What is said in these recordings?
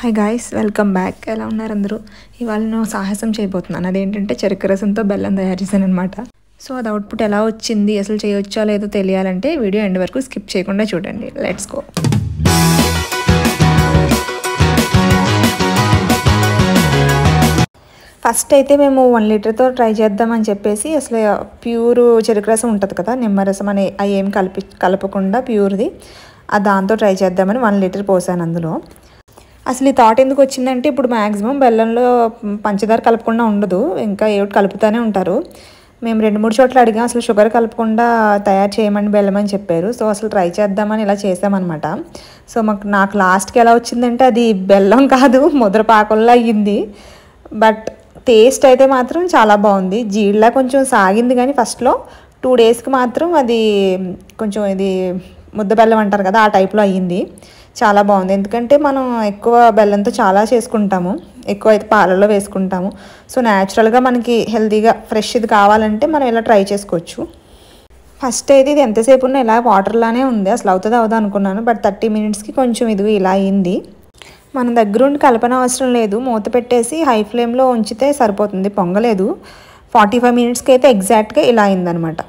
Hi guys, welcome back. ఎలా ఉన్నారు అందరూ? ఇవాళ నేను సాహసం చేయబోతున్నాను. అదేంటంటే చెరుకు రసంతో బెల్లం తయారు చేశాను అనమాట. సో అది అవుట్పుట్ ఎలా వచ్చింది, అసలు చేయొచ్చో లేదో తెలియాలంటే వీడియో ఎండ్ వరకు స్కిప్ చేయకుండా చూడండి. Let's go. ఫస్ట్ అయితే మేము 1 లీటర్తో ట్రై చేద్దామని చెప్పేసి అసలు ప్యూర్ చెరుకు రసం ఉంటుంది కదా, నిమ్మరసం అనే అవి ఏం కలపకుండా ప్యూర్ది దాంతో ట్రై చేద్దామని 1 లీటర్ పోసాను అందులో. అసలు ఈ థాట్ ఎందుకు వచ్చిందంటే ఇప్పుడు మ్యాక్సిమం బెల్లంలో పంచదార కలపకుండా ఉండదు, ఇంకా ఏమిటి కలుపుతూనే ఉంటారు. మేము 2-3 చోట్ల అడిగాం, అసలు షుగర్ కలపకుండా తయారు చేయమని బెల్లం అని చెప్పారు. సో అసలు ట్రై చేద్దామని ఇలా చేసామన్నమాట. సో నాకు లాస్ట్కి ఎలా వచ్చిందంటే అది బెల్లం కాదు, ముద్రపాకంలో అయ్యింది. బట్ టేస్ట్ అయితే మాత్రం చాలా బాగుంది. జీడిలా కొంచెం సాగింది, కానీ ఫస్ట్లో 2 డేస్కి మాత్రం అది కొంచెం ఇది ముద్ద బెల్లం అంటారు కదా, ఆ టైప్లో అయ్యింది. చాలా బాగుంది. ఎందుకంటే మనం ఎక్కువ బెల్లంతో చాలా చేసుకుంటాము, ఎక్కువ అయితే పాలల్లో వేసుకుంటాము. సో న్యాచురల్గా మనకి హెల్తీగా ఫ్రెష్ ఇది కావాలంటే మనం ఇలా ట్రై చేసుకోవచ్చు. ఫస్ట్ అయితే ఇది ఎంతసేపు ఉన్నా ఇలా వాటర్లానే ఉంది, అసలు అవుతుందా అవుదా అనుకున్నాను. బట్ 30 మినిట్స్కి కొంచెం ఇది ఇలా అయింది. మన దగ్గరుండి కలపన అవసరం లేదు, మూత పెట్టేసి హై ఫ్లేమ్లో ఉంచితే సరిపోతుంది. పొంగలేదు. 45 మినిట్స్కి అయితే ఎగ్జాక్ట్గా ఇలా అయిందనమాట.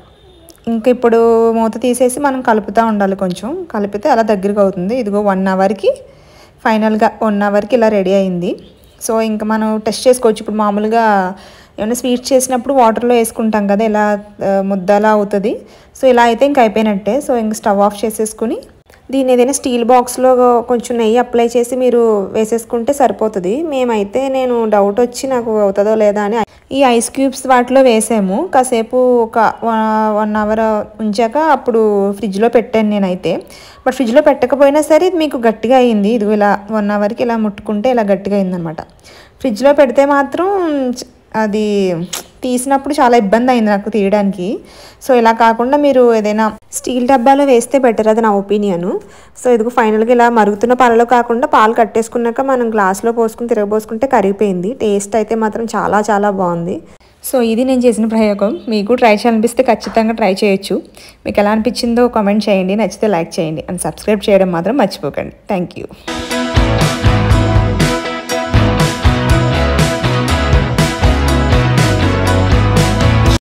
ఇంక ఇప్పుడు మూత తీసేసి మనం కలుపుతూ ఉండాలి, కొంచెం కలిపితే అలా దగ్గరికి అవుతుంది. ఇదిగో 1 అవర్కి ఫైనల్గా 1 అవర్కి ఇలా రెడీ అయింది. సో ఇంకా మనం టెస్ట్ చేసుకోవచ్చు. ఇప్పుడు మామూలుగా ఏమైనా స్వీట్స్ చేసినప్పుడు వాటర్లో వేసుకుంటాం కదా, ఇలా ముద్దలా అవుతుంది. సో ఇలా అయితే ఇంక అయిపోయినట్టే. సో ఇంక స్టవ్ ఆఫ్ చేసేసుకుని దీన్ని ఏదైనా స్టీల్ బాక్స్లో కొంచెం నెయ్యి అప్లై చేసి మీరు వేసేసుకుంటే సరిపోతుంది. నేను డౌట్ వచ్చి నాకు అవుతుందో లేదా అని ఈ ఐస్ క్యూబ్స్ వాటిలో వేసాము. కాసేపు ఒక 1 అవర్ ఉంచాక అప్పుడు ఫ్రిడ్జ్లో పెట్టాను నేనైతే. బట్ ఫ్రిడ్జ్లో పెట్టకపోయినా సరే ఇది మీకు గట్టిగా అయింది. ఇది ఇలా 1 అవర్కి ఇలా ముట్టుకుంటే ఇలా గట్టిగా అయిందనమాట. ఫ్రిడ్జ్లో పెడితే మాత్రం అది తీసినప్పుడు చాలా ఇబ్బంది అయింది నాకు తీయడానికి. సో ఇలా కాకుండా మీరు ఏదైనా స్టీల్ డబ్బాలో వేస్తే బెటర్, అది నా ఒపీనియను. సో ఇదిగో ఫైనల్గా ఇలా మరుగుతున్న పాలలో కాకుండా పాలు కట్టేసుకున్నాక మనం గ్లాస్లో పోసుకుని తిరగబోసుకుంటే కరిగిపోయింది. టేస్ట్ అయితే మాత్రం చాలా చాలా బాగుంది. సో ఇది నేను చేసిన ప్రయోగం. మీకు ట్రై చేయాలనిపిస్తే ఖచ్చితంగా ట్రై చేయొచ్చు. మీకు ఎలా అనిపించిందో కామెంట్ చేయండి, నచ్చితే లైక్ చేయండి అండ్ సబ్స్క్రైబ్ చేయడం మాత్రం మర్చిపోకండి. Thank you.